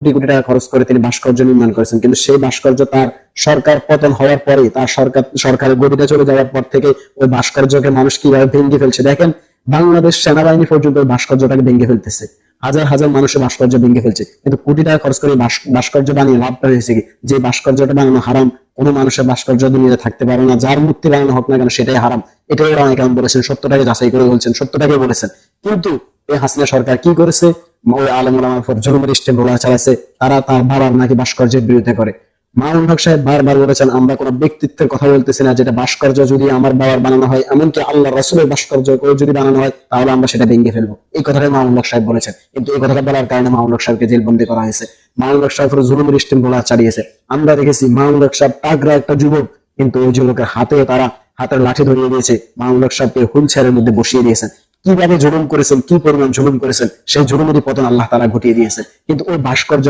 কোটি কোটি টাকা খরচ করে তিনি ভাস্কর্য নির্মাণ করেছেন, কিন্তু সেই ভাস্কর্য তার সরকার পতন হওয়ার পরে, তার সরকারের গদিতে চলে যাওয়ার পর থেকে ওই ভাস্কর্যকে মানুষ কিভাবে ভেঙে ফেলছে দেখেন। বাংলাদেশ সেনাবাহিনী পর্যন্ত ওই ভাস্কর্যটাকে ভেঙে ফেলতেছে, হাজার হাজার মানুষের ভাস্কর্য ভেঙে ফেলছে, কিন্তু কোটি টাকা খরচ করে ভাস্কর্য বানিয়ে লাভটা হয়েছে কি, যে ভাস্কর্যটা বানানো হারাম, কোনো মানুষের ভাস্কর্য দুনিয়াতে থাকতে পারে না, যার মূর্তি বানানো হোক না কেন সেটাই হারাম। এটাই ওরা অনেক বলেছেন, সত্যটাকে যাচাই করে বলছেন, সত্যটাকে বলেছেন। কিন্তু এই হাসিনা সরকার কি করেছে, ওই আলেম ওলামার উপর জুলুমের স্টেপ রোলা চালাইছে, তারা তার বাবার নাকি ভাস্কর্যের বিরুদ্ধে করে। মামুন হক সাহেব বারবার বলেছেন, আমরা কোনো ব্যক্তিত্বের কথা বলতেছি না, যেটা ভাস্কর্য যদি আমার বাবার বানানো হয়, এমনকি আল্লাহ রাসূলের ভাস্কর্য যদি বানানো হয়, তাহলে আমরা সেটা ভেঙে ফেলবো। এই কথাটাই মামুন হক সাহেব বলেছেন, কিন্তু এই কথাটা বলার কারণে মামুন হক সাহেবকে জেলবন্দি করা হয়েছে। মামুন হক সাহেব জুলুমের স্টিম বলা চালিয়েছে। আমরা দেখেছি মামুন হক সাহেব তাগড়া একটা যুবক, কিন্তু ওই যুবকের হাতেও তারা হাতের লাঠি ধরিয়ে দিয়েছে, মামুন হক সাহেবকে হুইল চেয়ারের মধ্যে বসিয়ে দিয়েছেন। কিভাবে জুলুম করেছেন, কি পরিমাণ জুলুম করেছেন, সেই জুলুমেরই পতন আল্লাহ তাআলা ঘটিয়ে দিয়েছে। কিন্তু ওই ভাস্কর্য